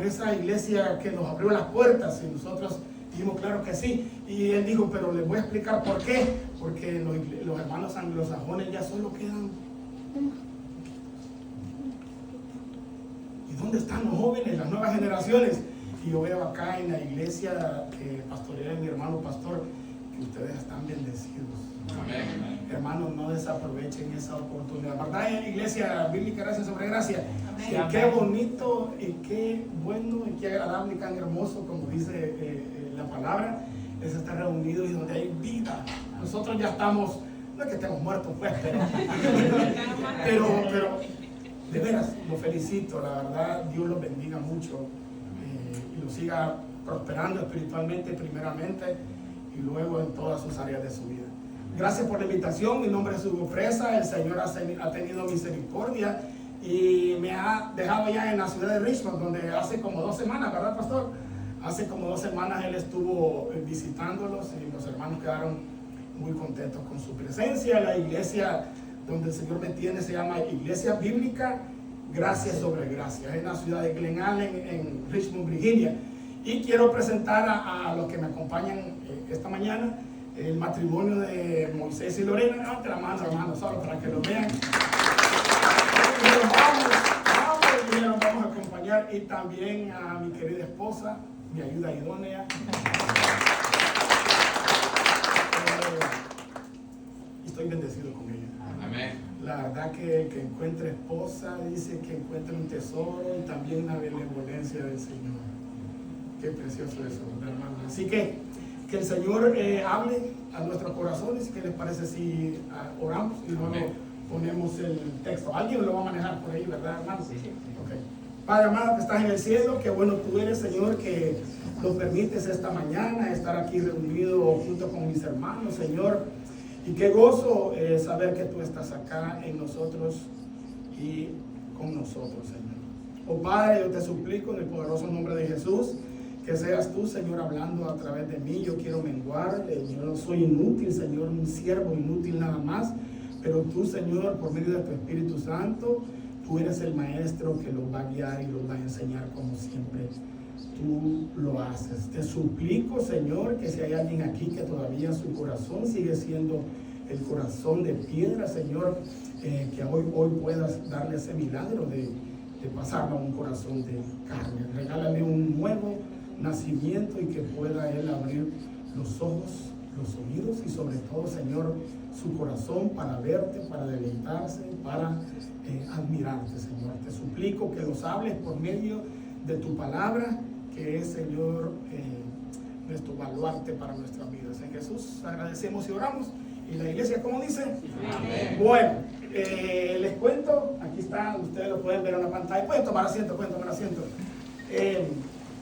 esa iglesia que nos abrió las puertas y nosotros dijimos claro que sí. Y él dijo, pero les voy a explicar por qué. Porque los hermanos anglosajones ya solo quedan. ¿Y dónde están los jóvenes, las nuevas generaciones? Y yo veo acá en la iglesia que pastorea mi hermano pastor que ustedes están bendecidos. Amén. Hermanos, no desaprovechen esa oportunidad. ¿Verdad? En la iglesia bíblica, gracia sobre gracia. Amén. Y qué bonito y qué bueno y qué agradable y tan hermoso, como dice la palabra, es estar reunidos y donde hay vida. Nosotros ya estamos, no es que estemos muertos, pues, pero de veras, los felicito, la verdad, Dios los bendiga mucho y los siga prosperando espiritualmente primeramente y luego en todas sus áreas de su vida. Gracias por la invitación, mi nombre es Hugo Fresa, el Señor ha tenido misericordia y me ha dejado ya en la ciudad de Richmond, donde hace como 2 semanas, ¿verdad, pastor? Hace como 2 semanas él estuvo visitándolos y los hermanos quedaron muy contentos con su presencia. La iglesia donde el Señor me tiene se llama Iglesia Bíblica Gracia sobre Gracia, en la ciudad de Glen Allen, en Richmond, Virginia. Y quiero presentar a los que me acompañan esta mañana el matrimonio de Moisés y Lorena. Levante la mano, hermano, solo para que lo vean. Y nos vamos a acompañar, y también a mi querida esposa, mi ayuda idónea. Estoy bendecido con ella. Amén. La verdad que el que encuentre esposa dice que encuentra un tesoro y también la benevolencia del Señor. Qué precioso eso, hermano. Así que el Señor hable a nuestros corazones. ¿Qué les parece si oramos y luego ponemos el texto? Alguien lo va a manejar por ahí, ¿verdad, hermano? Sí. Okay. Padre amado que estás en el cielo, qué bueno tú eres, Señor, que nos permites esta mañana estar aquí reunido junto con mis hermanos, Señor. Y qué gozo saber que tú estás acá en nosotros y con nosotros, Señor. Oh Padre, yo te suplico en el poderoso nombre de Jesús, que seas tú, Señor, hablando a través de mí. Yo quiero menguar, yo no soy inútil, Señor, un siervo inútil nada más, pero tú, Señor, por medio de tu Espíritu Santo, tú eres el maestro que los va a guiar y los va a enseñar como siempre tú lo haces. Te suplico, Señor, que si hay alguien aquí que todavía su corazón sigue siendo el corazón de piedra, Señor, que hoy puedas darle ese milagro de pasarlo a un corazón de carne. Regálale un nuevo nacimiento y que pueda él abrir los ojos, los oídos y sobre todo, Señor, su corazón para verte, para deleitarse, para admirarte, Señor. Te suplico que los hables por medio de tu palabra, que es, Señor, nuestro baluarte para nuestras vidas. En Jesús agradecemos y oramos. Y la iglesia, ¿cómo dice? Amén. Bueno, les cuento, aquí está, ustedes lo pueden ver en la pantalla. Pueden tomar asiento,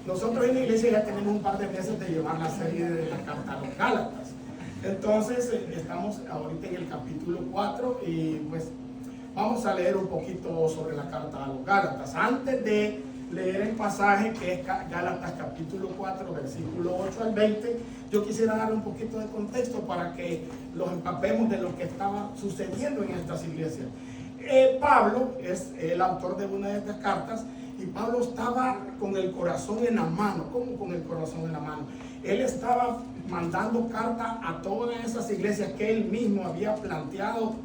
nosotros en la iglesia ya tenemos un par de meses de llevar la serie de la carta a los Gálatas. Entonces, estamos ahorita en el capítulo 4 y pues vamos a leer un poquito sobre la carta a los Gálatas. Antes de leer el pasaje que es Gálatas capítulo 4, versículo 8 al 20, yo quisiera dar un poquito de contexto para que los empapemos de lo que estaba sucediendo en estas iglesias. Pablo es el autor de una de estas cartas y Pablo estaba con el corazón en la mano. ¿Cómo con el corazón en la mano? Él estaba mandando carta a todas esas iglesias que él mismo había plantado,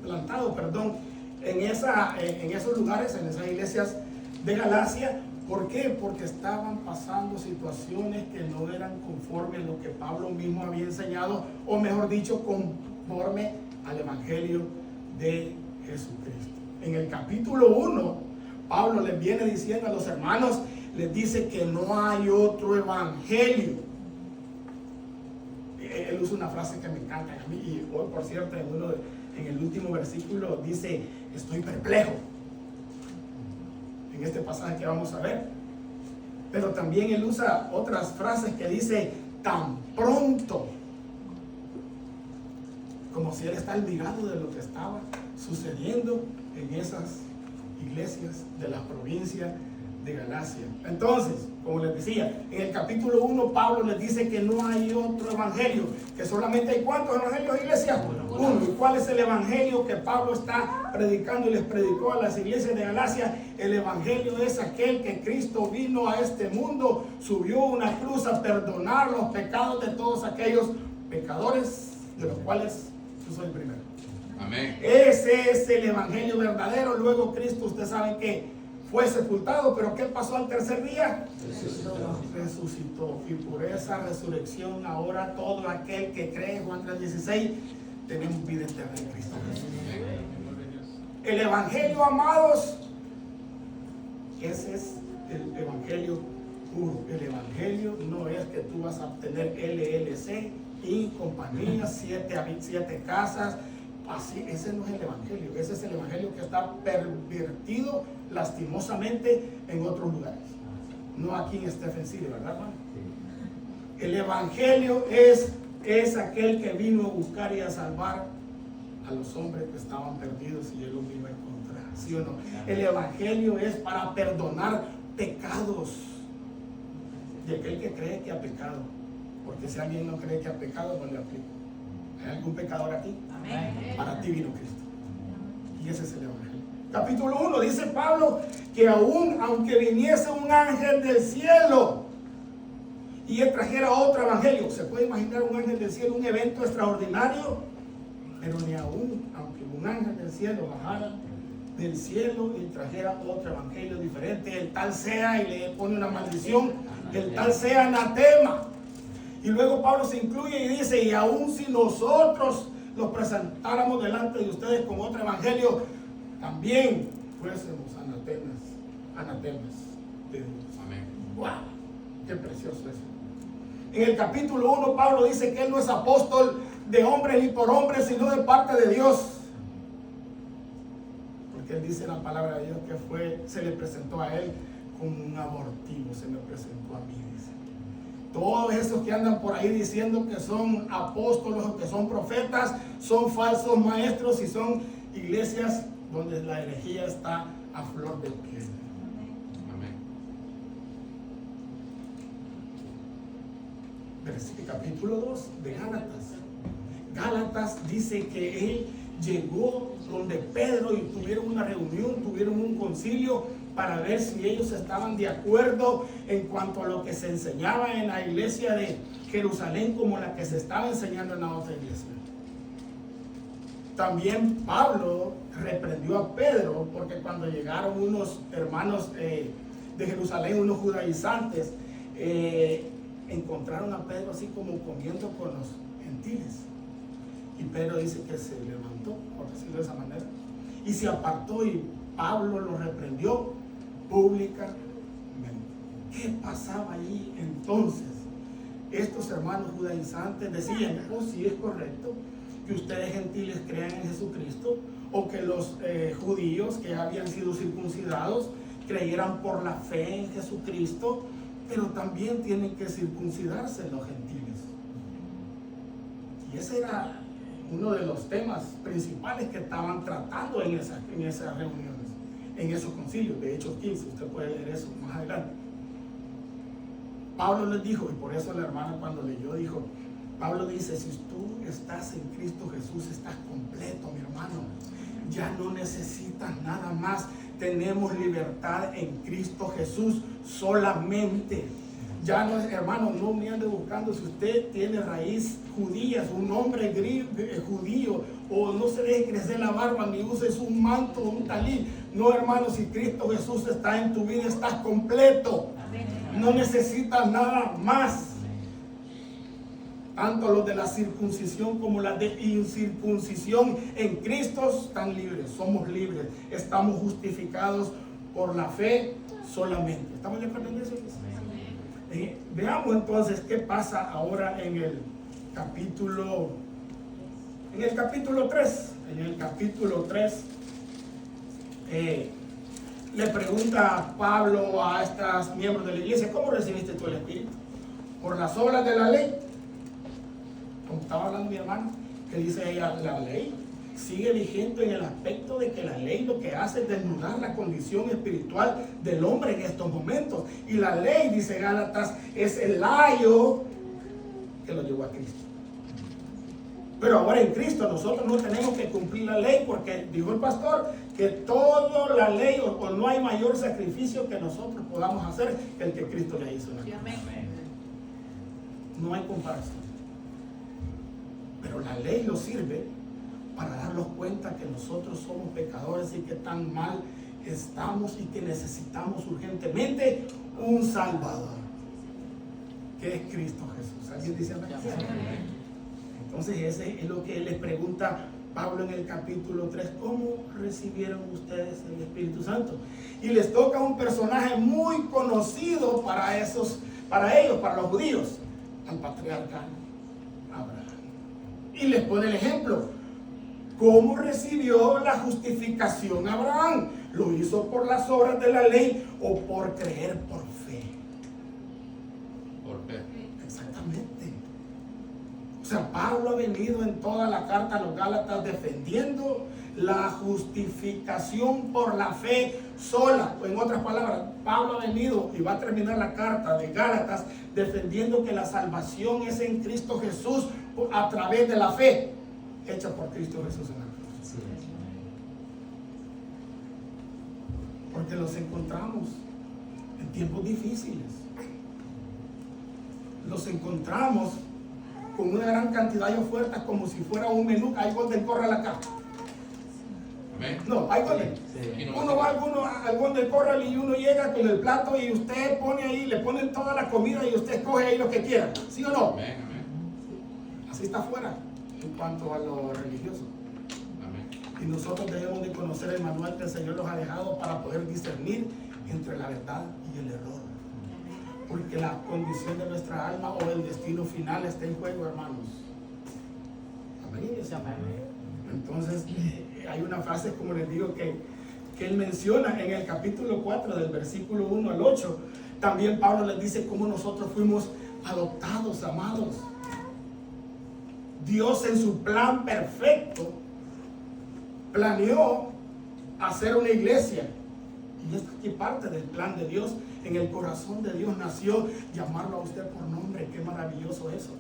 en esos lugares, en esas iglesias de Galacia. ¿Por qué? Porque estaban pasando situaciones que no eran conforme a lo que Pablo mismo había enseñado, o mejor dicho, conforme al Evangelio de Jesucristo. En el capítulo 1, Pablo les viene diciendo a los hermanos, les dice que no hay otro evangelio. Él usa una frase que me encanta a mí, y hoy, por cierto, en el último versículo dice, estoy perplejo. En este pasaje que vamos a ver. Pero también él usa otras frases que dice, tan pronto. Como si él está olvidado de lo que estaba sucediendo en esas iglesias de la provincia de Galacia. Entonces, como les decía, en el capítulo 1 Pablo les dice que no hay otro evangelio, que solamente hay ¿cuántos evangelios, iglesia? Uno. ¿Y cuál es el evangelio que Pablo está predicando y les predicó a las iglesias de Galacia? El evangelio es aquel que Cristo vino a este mundo, subió a una cruz a perdonar los pecados de todos aquellos pecadores, de los cuales yo soy el primero. Amén. Ese es el evangelio verdadero. Luego Cristo, usted sabe que fue sepultado, pero ¿qué pasó al tercer día? Resucitó. Y por esa resurrección ahora todo aquel que cree, Juan 3:16, tenemos vida eterna en Cristo Jesús. El evangelio, amados, ese es el evangelio puro. El evangelio no es que tú vas a obtener LLC y compañía, 7 casas. Así, ese no es el evangelio. Ese es el evangelio que está pervertido lastimosamente en otros lugares, no aquí en Stephen City, ¿verdad, Juan? El evangelio es aquel que vino a buscar y a salvar a los hombres que estaban perdidos y él los vino a encontrar, ¿sí o no? El evangelio es para perdonar pecados de aquel que cree que ha pecado, porque si alguien no cree que ha pecado, no le aplico. ¿Hay algún pecador aquí? Amén. Para ti vino Cristo. Y ese es el evangelio. Capítulo 1 dice Pablo que aunque viniese un ángel del cielo y él trajera otro evangelio, ¿se puede imaginar un ángel del cielo, un evento extraordinario? Pero ni aún, aunque un ángel del cielo bajara del cielo y trajera otro evangelio diferente, el tal sea, y le pone una maldición, el tal sea anatema. Y luego Pablo se incluye y dice, y aún si nosotros los presentáramos delante de ustedes con otro evangelio, también fuésemos anatemas de Dios. Amén. ¡Wow! ¡Qué precioso es! En el capítulo 1 Pablo dice que él no es apóstol de hombres ni por hombres, sino de parte de Dios. Porque él dice en la palabra de Dios que se le presentó a él como un abortivo, se me presentó a mí, dice. Todos esos que andan por ahí diciendo que son apóstolos o que son profetas, son falsos maestros y son iglesias donde la herejía está a flor de piel. Amén. Versículo capítulo 2 de Gálatas. Gálatas dice que él llegó donde Pedro y tuvieron una reunión, tuvieron un concilio para ver si ellos estaban de acuerdo en cuanto a lo que se enseñaba en la iglesia de Jerusalén como la que se estaba enseñando en la otra iglesia. También Pablo reprendió a Pedro porque cuando llegaron unos hermanos de Jerusalén, unos judaizantes, encontraron a Pedro así como comiendo con los gentiles. Y Pedro dice que se levantó, por decirlo de esa manera, y se apartó y Pablo lo reprendió públicamente. ¿Qué pasaba allí entonces? Estos hermanos judaizantes decían, oh, sí es correcto que ustedes gentiles crean en Jesucristo, o que los judíos que habían sido circuncidados creyeran por la fe en Jesucristo, pero también tienen que circuncidarse los gentiles. Y ese era uno de los temas principales que estaban tratando en esas reuniones, en esos concilios. De Hechos 15, usted puede leer eso más adelante. Pablo les dijo, y por eso la hermana cuando leyó dijo, Pablo dice, si tú estás en Cristo Jesús, estás completo, mi hermano. Ya no necesitas nada más. Tenemos libertad en Cristo Jesús solamente. Ya no es, hermano, no me ande buscando si usted tiene raíz judía, un hombre judío, o no se deje crecer la barba, ni uses un manto o un talí. No, hermano, si Cristo Jesús está en tu vida, estás completo. No necesitas nada más. Tanto los de la circuncisión como las de incircuncisión en Cristo están libres, somos libres, estamos justificados por la fe solamente. ¿Estamos de acuerdo en eso? Veamos entonces qué pasa ahora en el capítulo 3. En el capítulo 3 le pregunta Pablo a estos miembros de la iglesia, ¿cómo recibiste tú el Espíritu? ¿Por las obras de la ley? Como estaba hablando mi hermano, que dice ella, la ley. sigue vigente en el aspecto de que la ley lo que hace es desnudar la condición espiritual del hombre en estos momentos. Y la ley, dice Gálatas, es el ayo que lo llevó a Cristo. Pero ahora en Cristo nosotros no tenemos que cumplir la ley, porque dijo el pastor que toda la ley o no hay mayor sacrificio que nosotros podamos hacer que el que Cristo le hizo. No hay comparación. Pero la ley nos sirve para darnos cuenta que nosotros somos pecadores y que tan mal estamos y que necesitamos urgentemente un Salvador, que es Cristo Jesús. ¿Alguien dice amén? Entonces ese es lo que les pregunta Pablo en el capítulo 3. ¿Cómo recibieron ustedes el Espíritu Santo? Y les toca un personaje muy conocido para ellos, para los judíos, al patriarca Abraham. Y les pone el ejemplo. ¿Cómo recibió la justificación Abraham? ¿Lo hizo por las obras de la ley o por creer por fe? Por fe. Exactamente. O sea, Pablo ha venido en toda la carta a los Gálatas defendiendo la justificación por la fe sola. En otras palabras, Pablo ha venido y va a terminar la carta de Gálatas defendiendo que la salvación es en Cristo Jesús a través de la fe hecha por Cristo Jesús en la cruz. Porque los encontramos en tiempos difíciles. Los encontramos con una gran cantidad de ofertas como si fuera un menú. Hay Golden Corral acá. Amén. No, hay Golden. Sí. Uno va al Golden Corral y uno llega con el plato y usted pone ahí, le ponen toda la comida y usted escoge ahí lo que quiera. ¿Sí o no? Amén, amén. Así está afuera en cuanto a lo religioso. Amén. Y nosotros debemos de conocer el manual que el Señor nos ha dejado para poder discernir entre la verdad y el error. Porque la condición de nuestra alma o el destino final está en juego, hermanos. Amén. Entonces, hay una frase, como les digo, que él menciona en el capítulo 4, del versículo 1 al 8. También Pablo les dice cómo nosotros fuimos adoptados, amados. Dios en su plan perfecto planeó hacer una iglesia. Y esto aquí parte del plan de Dios. En el corazón de Dios nació llamarlo a usted por nombre. Qué maravilloso eso.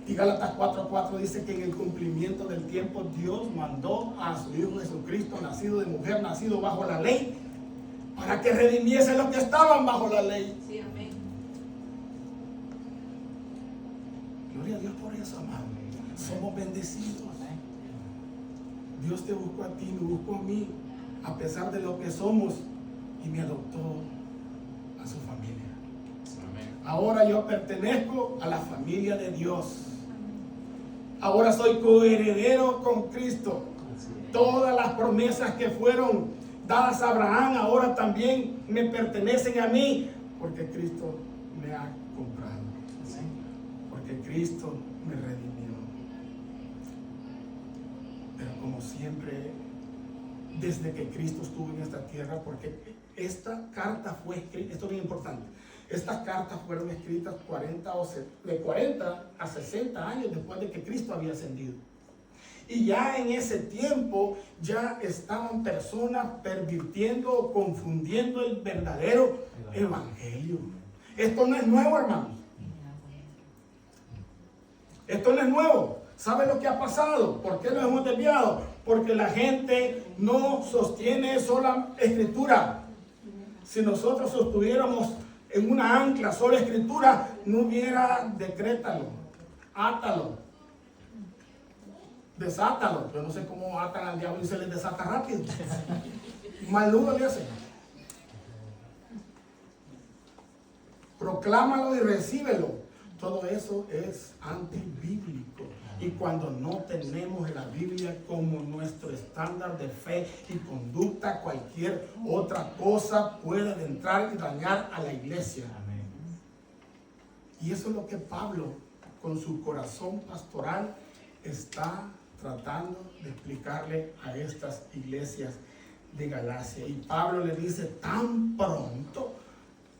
Y Gálatas 4:4 dice que en el cumplimiento del tiempo Dios mandó a su Hijo Jesucristo, nacido de mujer, nacido bajo la ley, para que redimiese los que estaban bajo la ley. Sí, amén. Gloria a Dios por eso, amado. Somos bendecidos. Dios te buscó a ti, me buscó a mí, a pesar de lo que somos, y me adoptó a su familia. Amén. Ahora yo pertenezco a la familia de Dios. Ahora soy coheredero con Cristo. Todas las promesas que fueron dadas a Abraham ahora también me pertenecen a mí, porque Cristo me ha comprado. Porque Cristo me redimió. Pero como siempre, desde que Cristo estuvo en esta tierra, porque esta carta fue escrita, esto es muy importante, estas cartas fueron escritas de 40 a 60 años después de que Cristo había ascendido. Y ya en ese tiempo ya estaban personas pervirtiendo o confundiendo el verdadero evangelio. Esto no es nuevo, hermanos. Esto no es nuevo. ¿Sabe lo que ha pasado? ¿Por qué nos hemos desviado? Porque la gente no sostiene sola escritura. Si nosotros sostuviéramos en una ancla sola escritura, no hubiera decrétalo, átalo, desátalo. Yo no sé cómo atan al diablo y se les desata rápido. Mal nudo le hacen. Proclámalo y recíbelo. Todo eso es antibíblico. Y cuando no tenemos la Biblia como nuestro estándar de fe y conducta, cualquier otra cosa puede entrar y dañar a la iglesia. Amén. Y eso es lo que Pablo, con su corazón pastoral, está tratando de explicarle a estas iglesias de Galacia. Y Pablo le dice, tan pronto,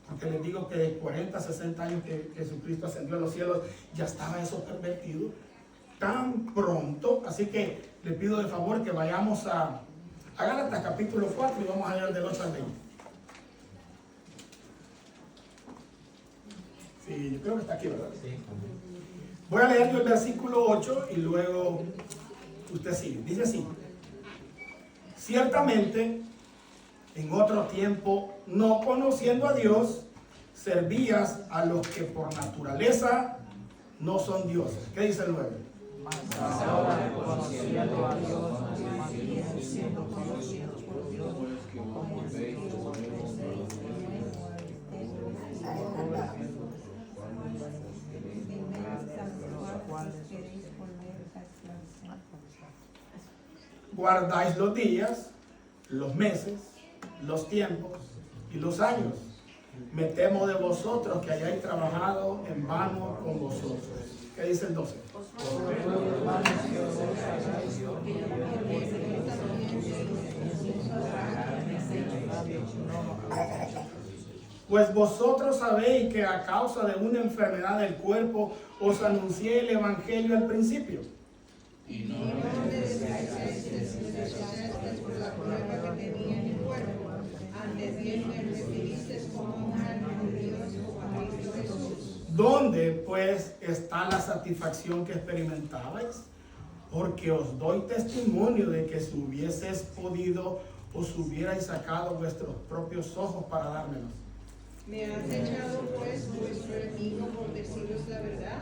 porque les digo que de 40 a 60 años que Jesucristo ascendió a los cielos, ya estaba eso pervertido. tan pronto. Así que le pido de favor que vayamos a Gálatas capítulo 4 y vamos a leer del 8 al 20. Sí, yo creo que está aquí, ¿verdad? Sí. Voy a leer yo el versículo 8 y luego usted sigue. Dice así: ciertamente, en otro tiempo, no conociendo a Dios, servías a los que por naturaleza no son dioses. ¿Qué dice el 9? Mas ahora, conociendo a Dios, más bien siendo conocidos por Dios, como guardáis los días, los meses, los tiempos y los años. Me temo de vosotros que hayáis trabajado en vano con vosotros. ¿Qué dice el 12? Pues vosotros sabéis que a causa de una enfermedad del cuerpo os anuncié el evangelio al principio. Y no ¿Dónde pues está la satisfacción que experimentabais? Porque os doy testimonio de que si hubieses podido, os hubierais sacado vuestros propios ojos para dármelos. ¿Me has echado pues vuestro enemigo por deciros la verdad?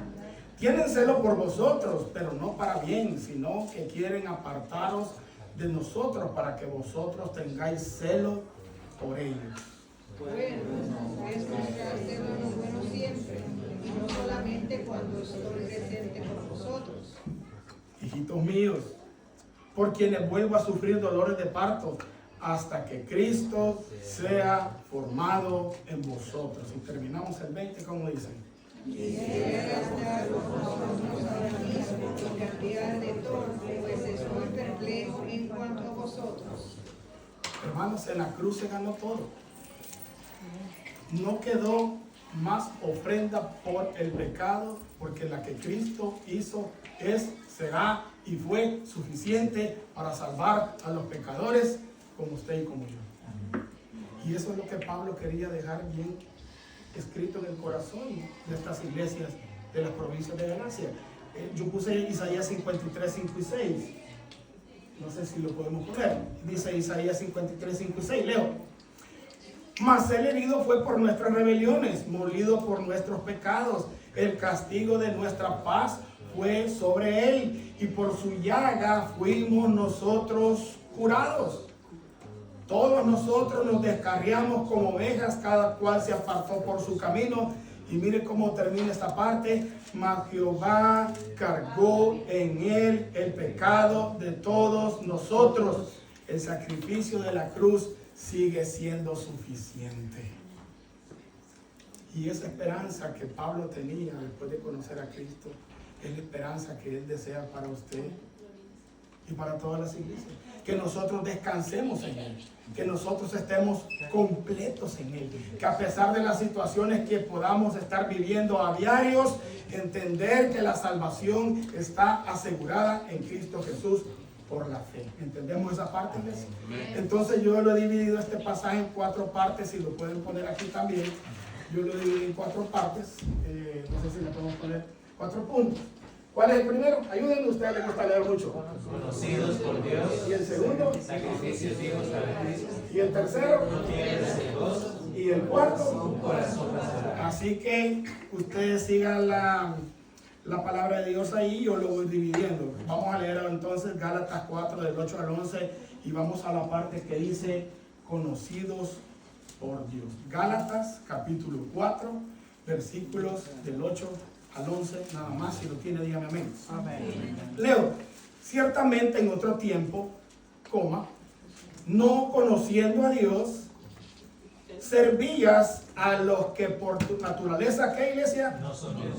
Tienen celo por vosotros, pero no para bien, sino que quieren apartaros de nosotros para que vosotros tengáis celo por ellos. Bueno, es mostrar celo lo bueno siempre, y no solamente cuando estoy presente con vosotros. Hijitos míos, por quienes vuelvo a sufrir dolores de parto, hasta que Cristo sea formado en vosotros. Y terminamos el 20, como dicen. Quisiera estar con vosotros ahora mismo y cambiar de tono, pues estoy perplejo en cuanto a vosotros. Hermanos, en la cruz se ganó todo. No quedó más ofrenda por el pecado, porque la que Cristo hizo será y fue suficiente para salvar a los pecadores como usted y como yo. Y eso es lo que Pablo quería dejar bien escrito en el corazón de estas iglesias de las provincias de Galacia. Yo puse Isaías 53, 5 y 6. No sé si lo podemos poner. Dice Isaías 53, 5 y 6. Leo. Mas el herido fue por nuestras rebeliones, molido por nuestros pecados. El castigo de nuestra paz fue sobre él, y por su llaga fuimos nosotros curados. Todos nosotros nos descarriamos como ovejas, cada cual se apartó por su camino. Y mire cómo termina esta parte. Mas Jehová cargó en él el pecado de todos nosotros. El sacrificio de la cruz sigue siendo suficiente. Y esa esperanza que Pablo tenía después de conocer a Cristo es la esperanza que él desea para usted y para todas las iglesias. Que nosotros descansemos en él, que nosotros estemos completos en él, que a pesar de las situaciones que podamos estar viviendo a diarios, entender que la salvación está asegurada en Cristo Jesús por la fe. ¿Entendemos esa parte? Entonces yo lo he dividido este pasaje en 4 partes, y lo pueden poner aquí también. Yo lo dividí en 4 partes, no sé si le podemos poner 4 puntos. ¿Cuál es el primero? Ayúdenme, ustedes les gusta leer mucho. conocidos por Dios. ¿Y el segundo? Sacrificios vivos para Cristo. ¿Y el tercero? Tierras de gozo. ¿Y el cuarto? Un corazón restaurado. Así que ustedes sigan la palabra de Dios ahí, yo lo voy dividiendo. Vamos a leer entonces Gálatas 4 del 8 al 11 y vamos a la parte que dice conocidos por Dios. Gálatas capítulo 4 versículos del 8 al 11, nada más. Si lo tiene, dígame amén. Amén. Leo. Ciertamente en otro tiempo, no conociendo a Dios, servías a los que por tu naturaleza, ¿qué iglesia? No son Dios.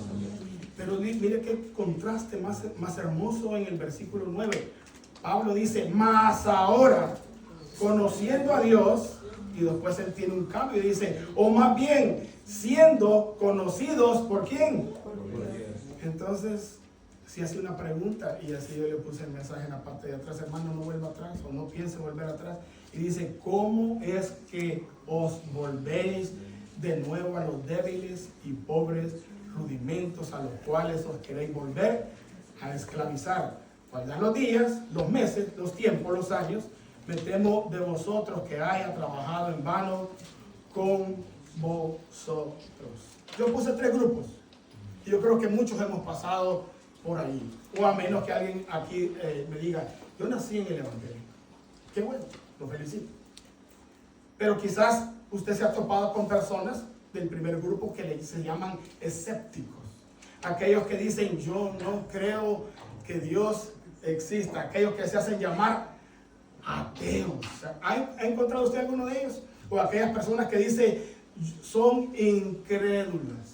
Pero mire qué contraste más hermoso en el versículo 9. Pablo dice, mas ahora, conociendo a Dios, y después él tiene un cambio y dice, o más bien, siendo conocidos, ¿por quién? Entonces, si hace una pregunta, y así yo le puse el mensaje en la parte de atrás, hermano, no vuelva atrás o no piense volver atrás. Y dice, ¿cómo es que os volvéis de nuevo a los débiles y pobres rudimentos a los cuales os queréis volver a esclavizar? Faltan los días, los meses, los tiempos, los años. Me temo de vosotros que haya trabajado en vano con vosotros. Yo puse 3 grupos. Y yo creo que muchos hemos pasado por ahí. O a menos que alguien aquí me diga, yo nací en el Evangelio. Qué bueno, lo felicito. Pero quizás usted se ha topado con personas del primer grupo que se llaman escépticos. Aquellos que dicen, yo no creo que Dios exista. Aquellos que se hacen llamar ateos. ¿Ha encontrado usted alguno de ellos? O aquellas personas que dicen, son incrédulas.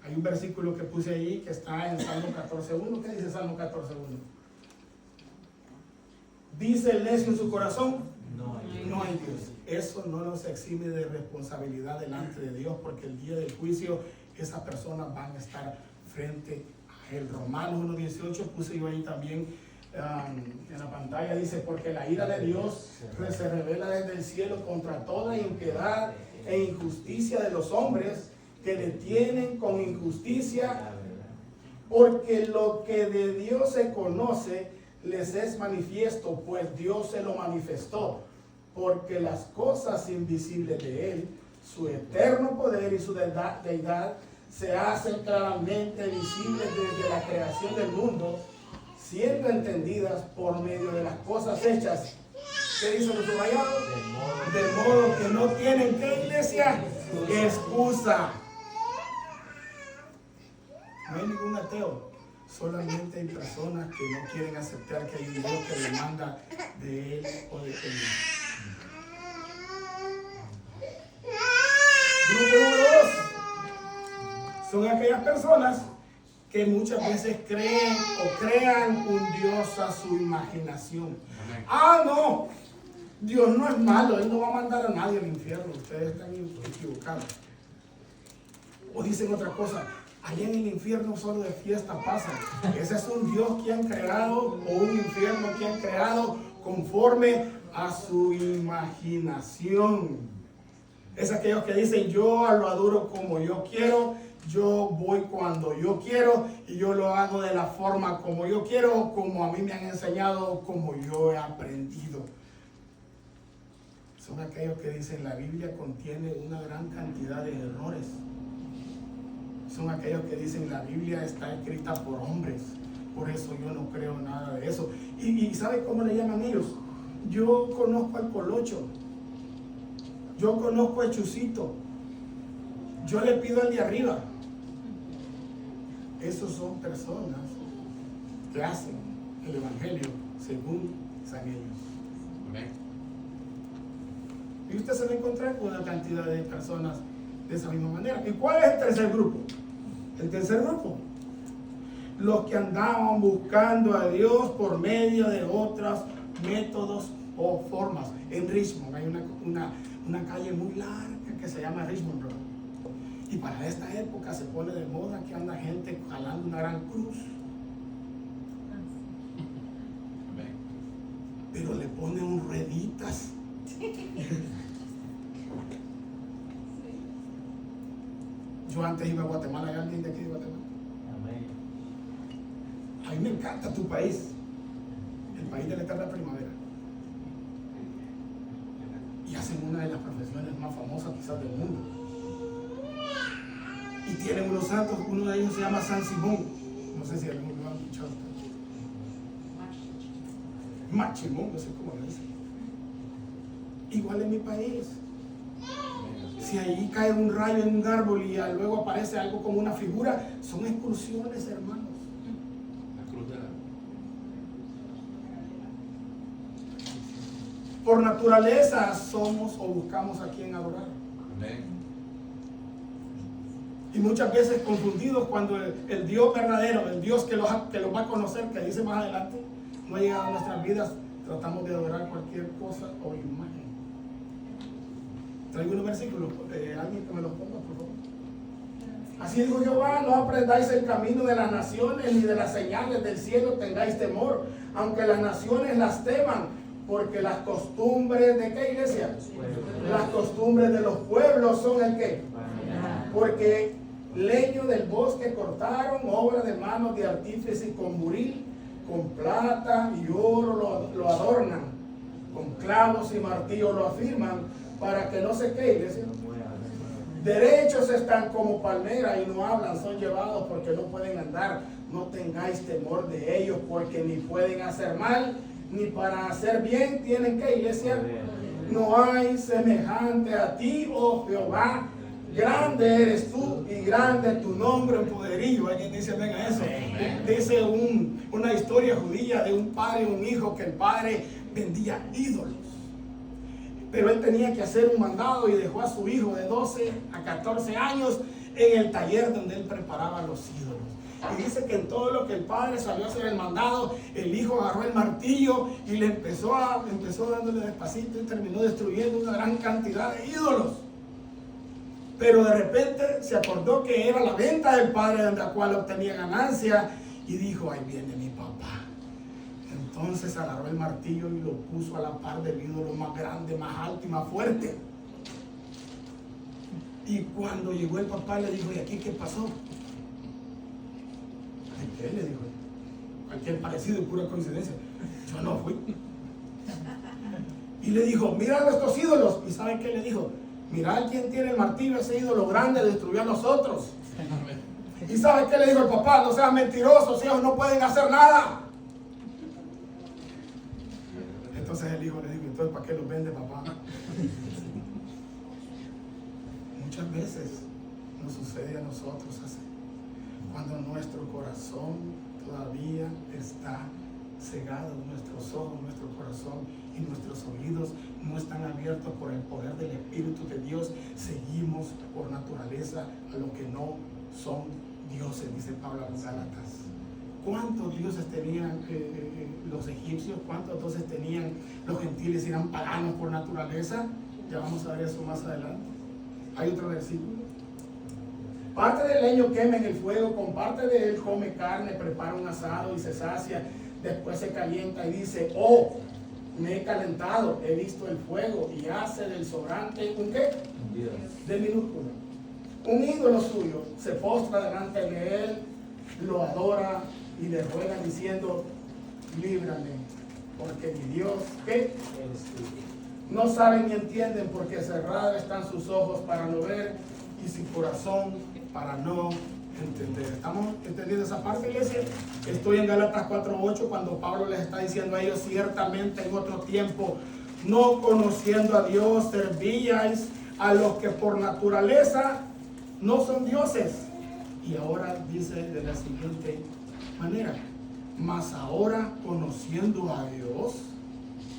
Hay un versículo que puse allí que está en Salmo 14.1. ¿Qué dice Salmo 14.1? Dice el necio en su corazón, no hay Dios. Eso no nos exime de responsabilidad delante de Dios, porque el día del juicio esas personas van a estar frente a Él. Romanos 1.18 puse yo ahí también en la pantalla. Dice, porque la ira de Dios se revela desde el cielo contra toda impiedad e injusticia de los hombres que detienen con injusticia, porque lo que de Dios se conoce les es manifiesto, pues Dios se lo manifestó, porque las cosas invisibles de Él, su eterno poder y su deidad, se hacen claramente visibles desde la creación del mundo, siendo entendidas por medio de las cosas hechas. ¿Qué dice los subrayados? De modo que no tienen, ¿qué, iglesia? Excusa. No hay ningún ateo, solamente hay personas que no quieren aceptar que hay un Dios que demanda de él o de ellos. Grupo número 2 son aquellas personas que muchas veces creen o crean un Dios a su imaginación. Ah, no, Dios no es malo, Él no va a mandar a nadie al infierno, ustedes están equivocados. O dicen otra cosa, allá en el infierno solo de fiesta pasan. Ese es un Dios que han creado, o un infierno que han creado conforme a su imaginación. Es aquellos que dicen, yo lo adoro como yo quiero, yo voy cuando yo quiero y yo lo hago de la forma como yo quiero, como a mí me han enseñado, como yo he aprendido. Son aquellos que dicen, la Biblia contiene una gran cantidad de errores. Son aquellos que dicen, la Biblia está escrita por hombres, por eso yo no creo nada de eso. ¿Y sabe cómo le llaman ellos? Yo conozco al Colocho, yo conozco al Chusito, yo le pido al de arriba. Esos son personas que hacen el Evangelio según San ellos. Amén. Y usted se va a encontrar con una cantidad de personas de esa misma manera. ¿Y cuál es el tercer grupo? El tercer grupo, los que andaban buscando a Dios por medio de otros métodos o formas. En Richmond hay una calle muy larga que se llama Richmond Road. Y para esta época se pone de moda que anda gente jalando una gran cruz. Amén. Pero le ponen rueditas. Yo antes iba a Guatemala, ¿hay alguien de aquí de Guatemala? Amén. A mí me encanta tu país, el país de la eterna primavera. Y hacen una de las profesiones más famosas quizás del mundo. Y tienen unos santos, uno de ellos se llama San Simón. No sé si alguno lo han escuchado. Machimón, no sé cómo lo dicen. Igual en mi país. Si ahí cae un rayo en un árbol y luego aparece algo como una figura, son excursiones, hermanos. La cruz de la... Por naturaleza somos o buscamos a quien adorar. Amén. Y muchas veces confundidos cuando el Dios verdadero, el Dios que los va a conocer, que dice más adelante, no ha llegado a nuestras vidas, tratamos de adorar cualquier cosa o imagen. Traigo unos versículos, alguien que me los ponga, por favor. Así dijo Jehová, no aprendáis el camino de las naciones, ni de las señales del cielo tengáis temor, aunque las naciones las teman, porque las costumbres ¿de qué, iglesia? Las costumbres de los pueblos son el qué. Porque leño del bosque cortaron, obra de manos de artífice y con buril, con plata y oro lo adornan, con clavos y martillo lo afirman, para que no se quede, iglesia. Derechos están como palmera y no hablan, son llevados porque no pueden andar. No tengáis temor de ellos, porque ni pueden hacer mal, ni para hacer bien tienen que, iglesia. No hay semejante a ti, oh Jehová. Grande eres tú y grande tu nombre en poderío. Alguien dice, venga eso. Dice una historia judía de un padre y un hijo, que el padre vendía ídolos. Pero él tenía que hacer un mandado y dejó a su hijo de 12 a 14 años en el taller donde él preparaba los ídolos. Y dice que en todo lo que el padre salió a hacer el mandado, el hijo agarró el martillo y le empezó dándole despacito y terminó destruyendo una gran cantidad de ídolos. Pero de repente se acordó que era la venta del padre de la cual obtenía ganancia y dijo, ahí viene mi papá. Entonces agarró el martillo y lo puso a la par del ídolo más grande, más alto y más fuerte. Y cuando llegó el papá le dijo, ¿y aquí qué pasó? ¿Qué? Le dijo. Cualquier parecido, pura coincidencia. Yo no fui. Y le dijo, mira estos ídolos. ¿Y saben qué le dijo? Mirad quién tiene el martillo, ese ídolo grande destruyó a nosotros. ¿Y saben qué le dijo el papá? No sean mentirosos, ellos no pueden hacer nada. Entonces el hijo le dijo, entonces ¿para qué los vende, papá? Muchas veces nos sucede a nosotros así, cuando nuestro corazón todavía está cegado, nuestros ojos, nuestro corazón y nuestros oídos no están abiertos por el poder del Espíritu de Dios. Seguimos por naturaleza a lo que no son dioses, dice Pablo a los Gálatas. ¿Cuántos dioses tenían los egipcios? ¿Cuántos dioses tenían los gentiles? ¿Eran paganos por naturaleza? Ya vamos a ver eso más adelante. Hay otro versículo. Parte del leño quema en el fuego, con parte de él come carne, prepara un asado y se sacia. Después se calienta y dice, oh, me he calentado, he visto el fuego, y hace del sobrante ¿un qué? De minúsculo. Un ídolo suyo se postra delante de él, lo adora y le ruega diciendo, líbrame, porque mi Dios, ¿qué? No saben ni entienden, porque cerrados están sus ojos para no ver y su corazón para no entender. ¿Estamos entendiendo esa parte, iglesia? Estoy en Gálatas 4:8 cuando Pablo les está diciendo a ellos, ciertamente en otro tiempo, no conociendo a Dios, servíais a los que por naturaleza no son dioses. Y ahora dice de la siguiente manera, mas ahora conociendo a Dios,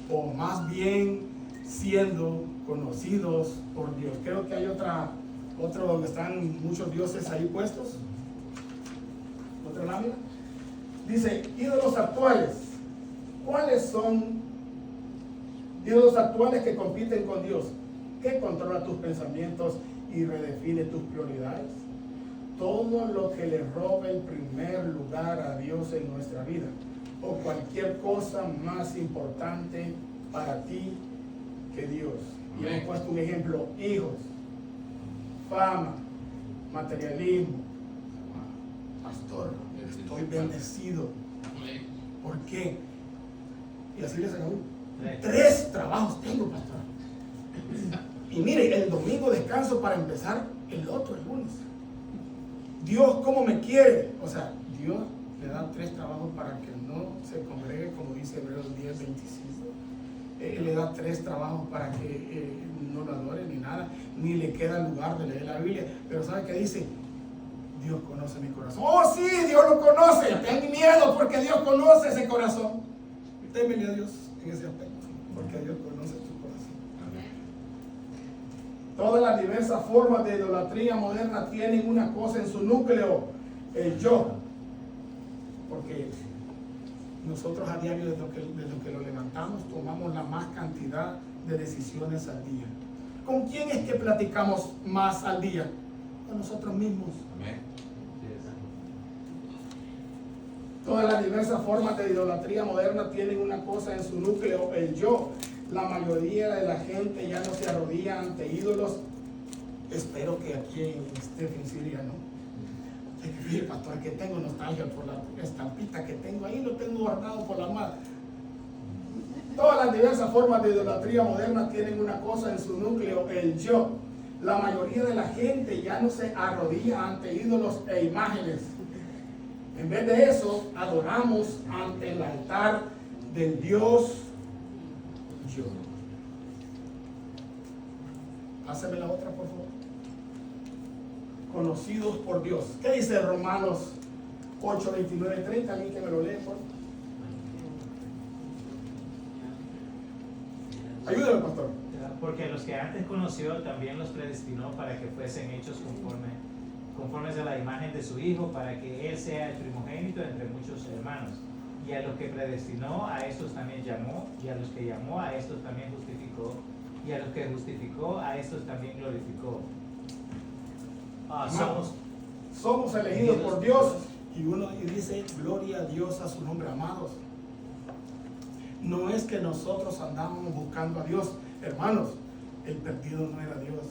o más bien siendo conocidos por Dios. Creo que hay otro donde están muchos dioses ahí puestos. Otra lámina. Dice, ídolos actuales. ¿Cuáles son ídolos actuales que compiten con Dios? ¿Qué controla tus pensamientos y redefine tus prioridades? Todo lo que le robe el primer lugar a Dios en nuestra vida, o cualquier cosa más importante para ti que Dios. Y hemos puesto un ejemplo, hijos, fama, materialismo. Pastor, estoy bendecido. ¿Por qué? Y así les acabó. 3 trabajos tengo, pastor. Y mire, el domingo descanso para empezar el otro, el lunes. Dios, ¿cómo me quiere? O sea, Dios le da 3 trabajos para que no se congregue, como dice Hebreos 10:25. Él le da 3 trabajos para que no lo adore ni nada, ni le queda lugar de leer la Biblia. Pero ¿sabe qué dice? Dios conoce mi corazón. ¡Oh, sí! Dios lo conoce. Ten miedo porque Dios conoce ese corazón. Témele a Dios en ese aspecto, porque Dios conoce tu corazón. Todas las diversas formas de idolatría moderna tienen una cosa en su núcleo, el yo. Porque nosotros a diario, desde que lo levantamos, tomamos la más cantidad de decisiones al día. ¿Con quién es que platicamos más al día? a nosotros mismos. Amén. Todas las diversas formas de idolatría moderna tienen una cosa en su núcleo, el yo. La mayoría de la gente ya no se arrodilla ante ídolos. Espero que aquí en Stephen Siria no. Mire, pastor, que tengo nostalgia por la estampita que tengo ahí, lo tengo guardado por la mano. Todas las diversas formas de idolatría moderna tienen una cosa en su núcleo, el yo. La mayoría de la gente ya no se arrodilla ante ídolos e imágenes. En vez de eso, adoramos ante el altar del Dios yo. Pásame la otra, por favor. Conocidos por Dios. ¿Qué dice Romanos 8, 29, 30? Alguien que me lo lee, por favor. Ayúdame, pastor. Porque los que antes conoció también los predestinó para que fuesen hechos conformes a la imagen de su Hijo, para que Él sea el primogénito entre muchos hermanos. Y a los que predestinó, a estos también llamó, y a los que llamó, a estos también justificó, y a los que justificó, a estos también glorificó. Somos elegidos por Dios, y uno dice gloria a Dios a su nombre, amados. No es que nosotros andamos buscando a Dios, hermanos. El perdido no era Dios,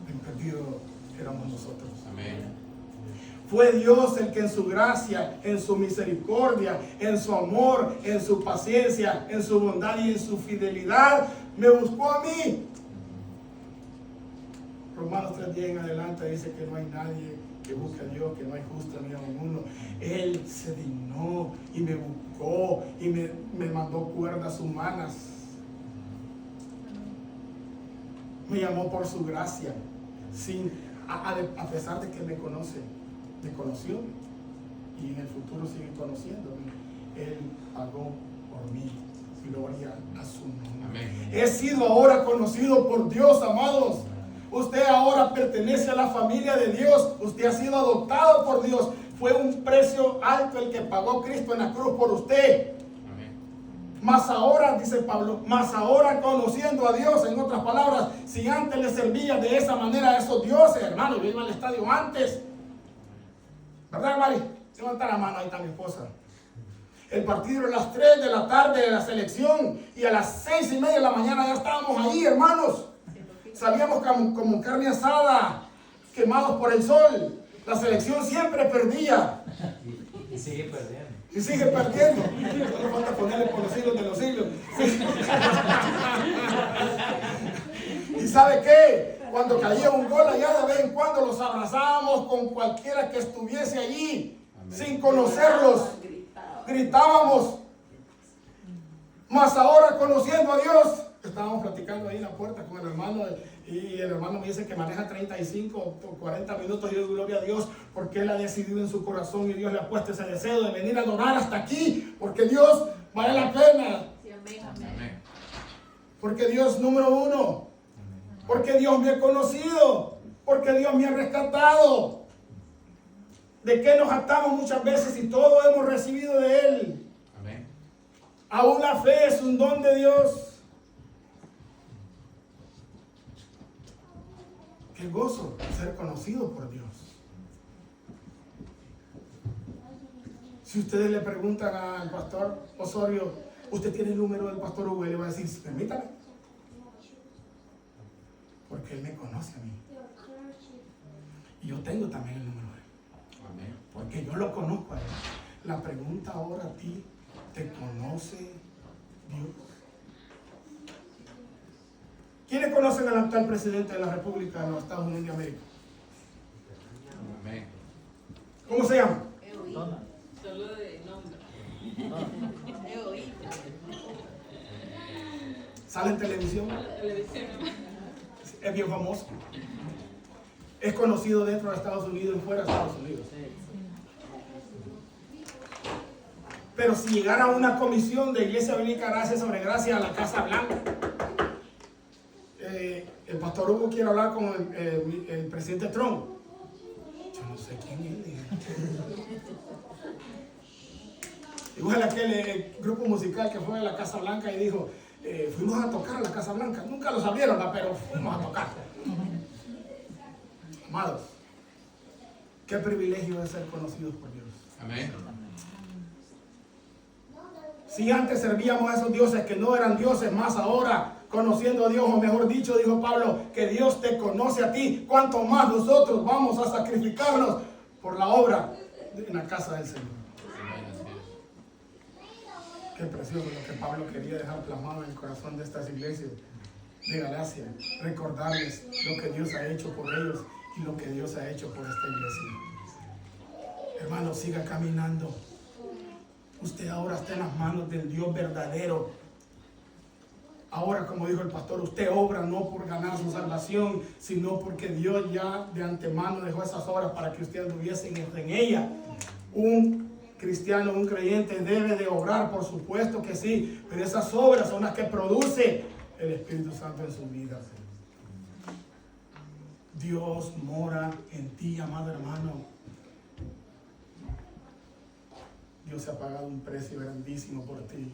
el perdido éramos nosotros. Amén. Fue Dios el que en su gracia, en su misericordia, en su amor, en su paciencia, en su bondad y en su fidelidad me buscó a mí. Romanos 3:10 en adelante dice que no hay nadie que busque a Dios, que no hay justo ni aun uno. Él se dignó y me buscó y me mandó cuerdas humanas. Me llamó por su gracia, a pesar de que me conoce, me conoció y en el futuro sigue conociéndome. Él pagó por mí. Gloria a su nombre. Amén. He sido ahora conocido por Dios, amados. Usted ahora pertenece a la familia de Dios. Usted ha sido adoptado por Dios. Fue un precio alto el que pagó Cristo en la cruz por usted. Amén. Mas ahora, dice Pablo, mas ahora conociendo a Dios, en otras palabras, si antes le servía de esa manera a esos dioses, hermano, yo iba al estadio antes. ¿Verdad, Mari? Levanta la mano, ahí está mi esposa. El partido era a las 3 de la tarde de la selección y a las 6:30 de la mañana ya estábamos ahí, hermanos. Salíamos como carne asada, quemados por el sol. La selección siempre perdía. Y sigue perdiendo. Y sigue perdiendo. No falta ponerle por los siglos de los siglos. ¿Y sabe qué? Cuando caía un gol allá, de vez en cuando los abrazábamos con cualquiera que estuviese allí. Amén. Sin conocerlos. Gritábamos. Mas ahora, conociendo a Dios, estábamos platicando ahí en la puerta con el hermano y el hermano me dice que maneja 35 o 40 minutos. Yo doy gloria a Dios porque él ha decidido en su corazón y Dios le ha puesto ese deseo de venir a adorar hasta aquí, porque Dios vale la pena. Sí, amén, amén. Porque Dios número uno, porque Dios me ha conocido, porque Dios me ha rescatado. ¿De qué nos atamos muchas veces si todo hemos recibido de Él? Amén. Aún la fe es un don de Dios. Qué gozo ser conocido por Dios. Si ustedes le preguntan al pastor Osorio, ¿usted tiene el número del pastor Hugo? Le va a decir, permítame. Porque él me conoce a mí. Y yo tengo también el número de él. Amén. Porque yo lo conozco a él. La pregunta ahora a ti, ¿te conoce Dios? ¿Quiénes conocen al actual presidente de la República de los Estados Unidos de América? Amén. ¿Cómo se llama? He oído. Solo de nombre. He oído. Sale en televisión. Televisión. Es bien famoso. Es conocido dentro de Estados Unidos y fuera de Estados Unidos. Pero si llegara una comisión de Iglesia Bíblica Gracia sobre Gracia a la Casa Blanca, el pastor Hugo quiere hablar con el presidente Trump. Yo no sé quién es. Igual aquel grupo musical que fue a la Casa Blanca y dijo, fuimos a tocar a la Casa Blanca. Nunca lo sabieron, pero fuimos a tocar. Amados, qué privilegio es ser conocidos por Dios. Amén. Si antes servíamos a esos dioses que no eran dioses, más ahora conociendo a Dios, o mejor dicho, dijo Pablo, que Dios te conoce a ti, cuanto más nosotros vamos a sacrificarnos por la obra en la casa del Señor. Qué precioso lo que Pablo quería dejar plasmado en el corazón de estas iglesias de Galacia, recordarles lo que Dios ha hecho por ellos y lo que Dios ha hecho por esta iglesia. Hermano, siga caminando. Usted ahora está en las manos del Dios verdadero. Ahora, como dijo el pastor, usted obra no por ganar su salvación, sino porque Dios ya de antemano dejó esas obras para que usted anduviese en ella. Un cristiano, un creyente debe de obrar, por supuesto que sí, pero esas obras son las que produce el Espíritu Santo en su vida. Dios mora en ti, amado hermano. Dios ha pagado un precio grandísimo por ti.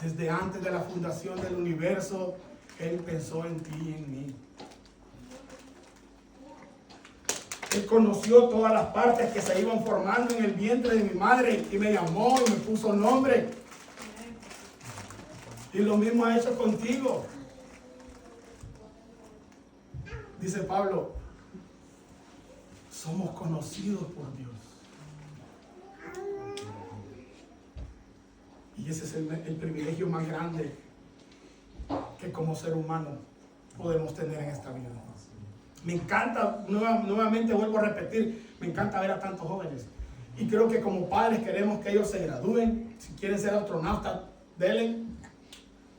Desde antes de la fundación del universo, Él pensó en ti y en mí. Él conoció todas las partes que se iban formando en el vientre de mi madre y me llamó y me puso nombre. Y lo mismo ha hecho contigo. Dice Pablo, somos conocidos por Dios. Y ese es el privilegio más grande que como ser humano podemos tener en esta vida. Me encanta, nuevamente vuelvo a repetir, me encanta ver a tantos jóvenes. Y creo que como padres queremos que ellos se gradúen. Si quieren ser astronautas, denle.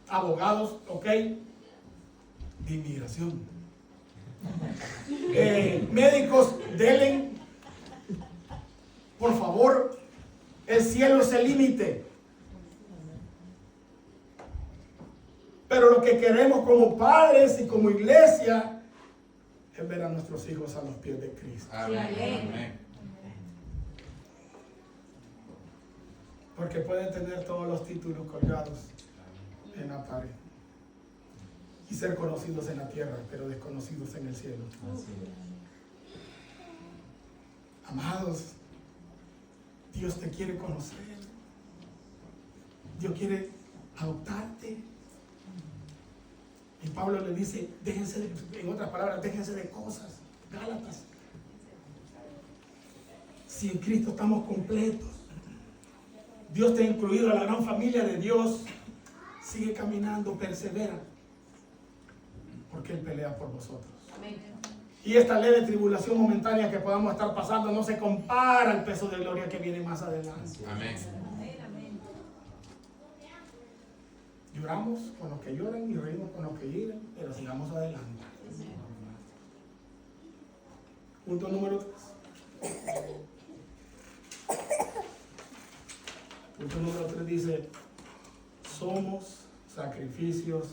Abogados, ok. De inmigración. Médicos, denle. Por favor, el cielo es el límite. Pero lo que queremos como padres y como iglesia es ver a nuestros hijos a los pies de Cristo. Amén. Porque pueden tener todos los títulos colgados en la pared y ser conocidos en la tierra, pero desconocidos en el cielo. Amados, Dios te quiere conocer. Dios quiere adoptarte. Y Pablo le dice, déjense en otras palabras, déjense de cosas. Gálatas. Si en Cristo estamos completos, Dios te ha incluido a la gran familia de Dios. Sigue caminando, persevera, porque Él pelea por vosotros. Amén. Y esta leve tribulación momentánea que podamos estar pasando no se compara al peso de gloria que viene más adelante. Amén. Lloramos con los que lloran y reímos con los que lloran, pero sigamos adelante. Punto número 3. Punto número 3 dice, somos sacrificios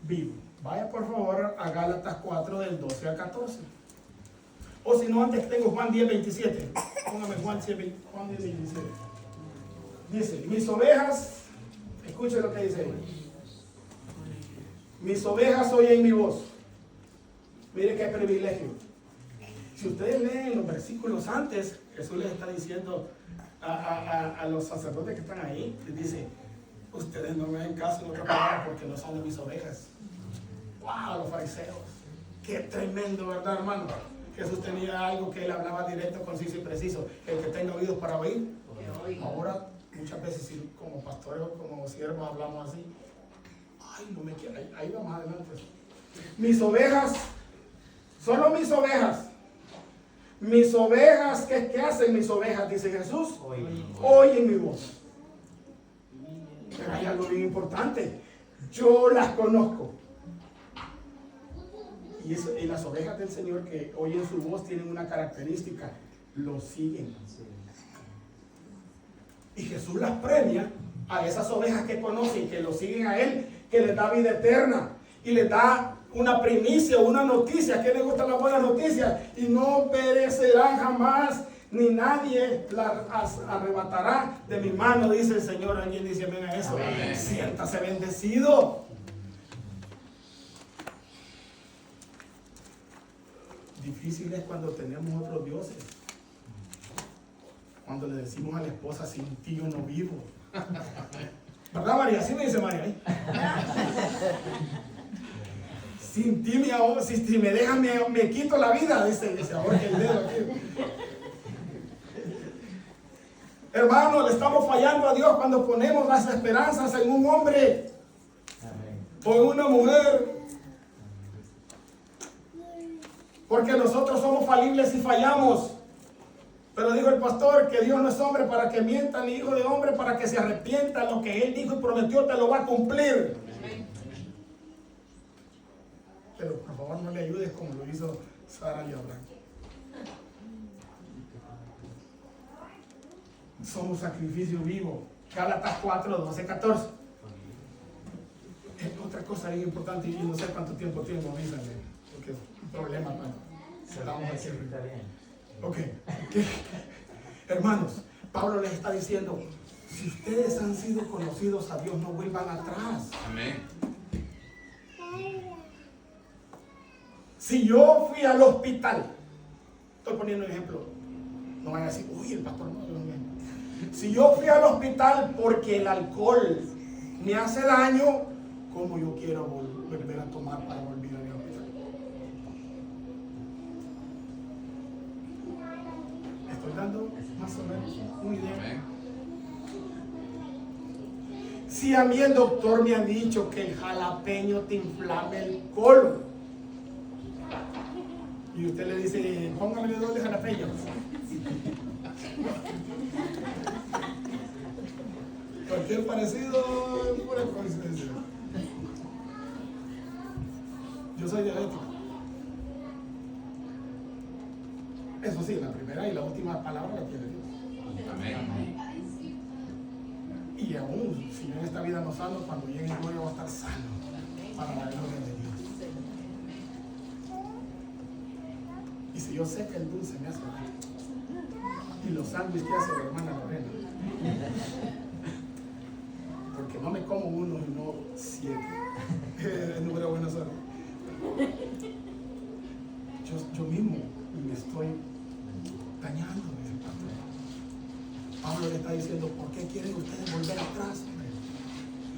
vivos. Vaya por favor a Gálatas 4 del 12 al 14. O si no, antes tengo Juan 10, 27. Póngame Juan 10, 27. Dice, mis ovejas, escuchen lo que dice ahí. Mis ovejas oyen mi voz. Mire qué privilegio. Si ustedes leen los versículos antes, Jesús les está diciendo a los sacerdotes que están ahí, les dice, ustedes no me hacen caso en otra palabra porque no son de mis ovejas. ¡Wow! Los fariseos. ¡Qué tremendo, verdad, hermano! Jesús tenía algo que él hablaba directo, conciso y preciso. El que tenga oídos para oír. Ahora, muchas veces, como pastores o como siervos, hablamos así. Ay, no me quiero. Ahí va más adelante. Mis ovejas, solo mis ovejas. Mis ovejas, ¿qué hacen mis ovejas? Dice Jesús. Oyen mi voz. Pero hay algo bien importante. Yo las conozco. Y las ovejas del Señor que oyen su voz tienen una característica. Lo siguen. Y Jesús las premia a esas ovejas que conocen, que lo siguen a Él, que les da vida eterna. Y les da una primicia, una noticia. ¿A quién le gusta la buena noticia? Y no perecerán jamás, ni nadie las arrebatará de mi mano, dice el Señor. Alguien dice amén a eso. Amén. Siéntase bendecido. difícil es cuando tenemos otros dioses. Cuando le decimos a la esposa, sin ti yo no vivo. ¿Verdad, María? Así me dice María. ¿Eh? Sin ti, si me dejas, me quito la vida. Dice ahora que el dedo aquí. Hermano, le estamos fallando a Dios cuando ponemos las esperanzas en un hombre o en una mujer. Porque nosotros somos falibles y fallamos. Pero dijo el pastor que Dios no es hombre para que mienta, ni hijo de hombre para que se arrepienta. Lo que Él dijo y prometió te lo va a cumplir. Pero por favor no le ayudes como lo hizo Sara y Abraham. Somos sacrificio vivo. Gálatas 4, 12, 14. Es otra cosa bien importante y no sé cuánto tiempo tengo, avísame, porque es un problema para Ok. Hermanos, Pablo les está diciendo, si ustedes han sido conocidos a Dios, no vuelvan atrás. Amén. Si yo fui al hospital, estoy poniendo un ejemplo, no van a decir, uy, el pastor no. Si yo fui al hospital porque el alcohol me hace daño, ¿cómo yo quiero volver a tomar para volver al hospital? Estoy dando más o menos una idea. Amén. Si a mí el doctor me ha dicho que el jalapeño te inflama el colon y usted le dice, póngame 2 de jalapeño. Cualquier parecido es pura coincidencia. Yo soy diabético. Eso sí, la primera y la última palabra la tiene Dios. Amén. Y aún, si yo en esta vida no sano, cuando llegue el gloria voy a estar sano para la gloria de Dios. Y si yo sé que el dulce me hace daño, y los sándwiches que hace la hermana Lorena, porque no me como 1 y no 7. El número bueno solo. Yo mismo me estoy dañando, dice el pastor. Pablo le está diciendo, ¿por qué quieren ustedes volver atrás?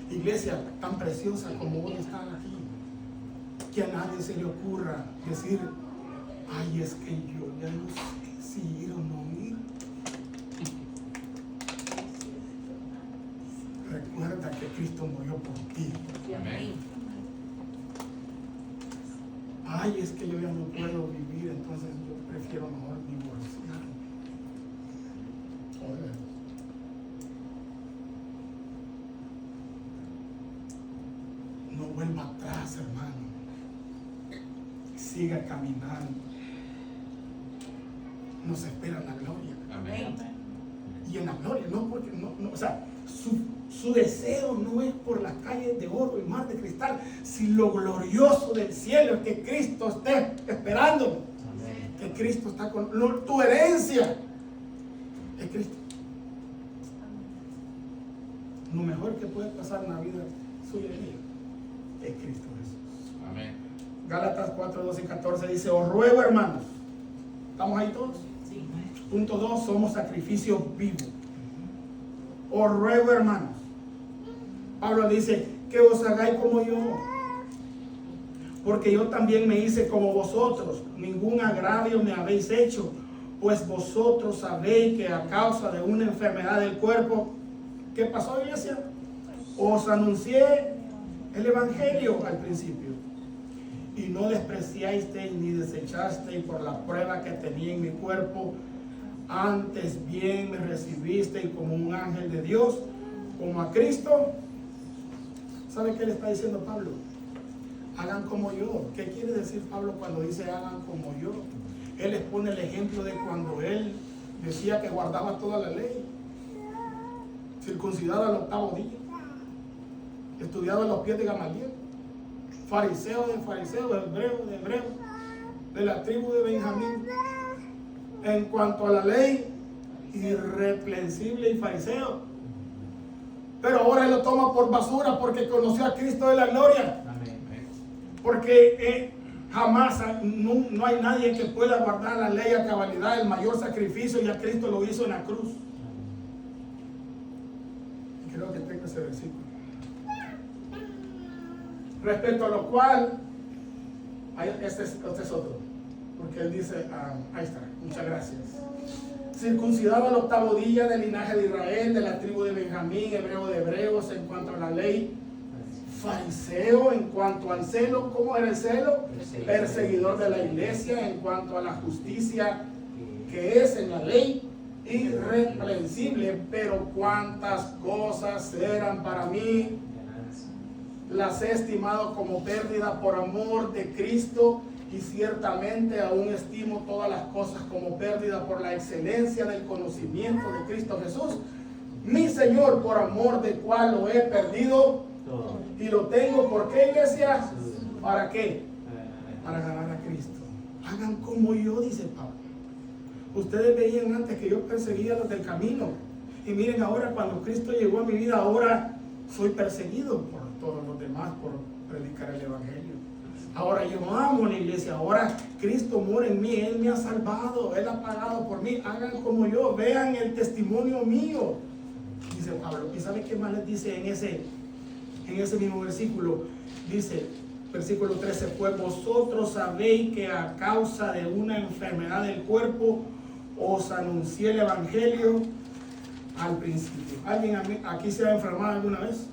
Iglesia tan preciosa como hoy están aquí, que a nadie se le ocurra decir, ay, es que yo ya no sé si ir o no ir. Recuerda que Cristo murió por ti. Amén. Ay, es que yo ya no puedo vivir, entonces yo prefiero mejor divorciarme. Oiga. No vuelva atrás, hermano. Siga caminando. Nos espera la gloria. Amén. Y en la gloria, no porque o sea, su deseo no es por las calles de oro y mar de cristal, sino lo glorioso del cielo, que Cristo esté esperando. Que Cristo está con tu herencia es Cristo. Lo mejor que puede pasar en la vida suya y mía es Cristo Jesús. Amén. Gálatas 4, 12 y 14 dice, os ruego, hermanos, ¿estamos ahí todos? Sí. Punto 2, somos sacrificio vivo. Os ruego, hermanos. Pablo dice, que os hagáis como yo, porque yo también me hice como vosotros. Ningún agravio me habéis hecho, pues vosotros sabéis que a causa de una enfermedad del cuerpo, ¿qué pasó, iglesia? Os anuncié el evangelio al principio, y no despreciasteis ni desechasteis por la prueba que tenía en mi cuerpo. Antes bien me recibisteis como un ángel de Dios, como a Cristo. ¿Sabe qué le está diciendo Pablo? Hagan como yo. ¿Qué quiere decir Pablo cuando dice hagan como yo? Él les pone el ejemplo de cuando él decía que guardaba toda la ley, circuncidado al 8º día, estudiado a los pies de Gamaliel, fariseo de fariseos, hebreo de hebreos, de la tribu de Benjamín. En cuanto a la ley, irreprensible y fariseo. Pero ahora él lo toma por basura porque conoció a Cristo de la gloria. Amén. Porque Jamás, no hay nadie que pueda guardar la ley a cabalidad. El mayor sacrificio ya Cristo lo hizo en la cruz. Y creo que tengo ese versículo. Respecto a lo cual, este es otro, porque él dice, ahí está, muchas gracias. Circuncidado al 8º día del linaje de Israel, de la tribu de Benjamín, hebreo de hebreos, en cuanto a la ley, fariseo en cuanto al celo. ¿Cómo era el celo? Perseguidor de la iglesia. En cuanto a la justicia que es en la ley, irreprensible. Pero cuántas cosas eran para mí, las he estimado como pérdida por amor de Cristo, y ciertamente aún estimo todas las cosas como pérdida por la excelencia del conocimiento de Cristo Jesús, mi Señor, por amor del cual lo he perdido y lo tengo. ¿Por qué, iglesia? ¿Para qué? Para ganar a Cristo. Hagan como yo, dice Pablo. Ustedes veían antes que yo perseguía a los del camino, y miren ahora, cuando Cristo llegó a mi vida, ahora soy perseguido por todos los demás por predicar el evangelio. Ahora yo amo la iglesia. Ahora Cristo mora en mí. Él me ha salvado. Él ha pagado por mí. Hagan como yo. Vean el testimonio mío, dice Pablo. ¿Y sabe qué más les dice en ese mismo versículo? Dice, versículo 13, pues vosotros sabéis que a causa de una enfermedad del cuerpo os anuncié el evangelio al principio. ¿Alguien aquí se ha enfermado alguna vez?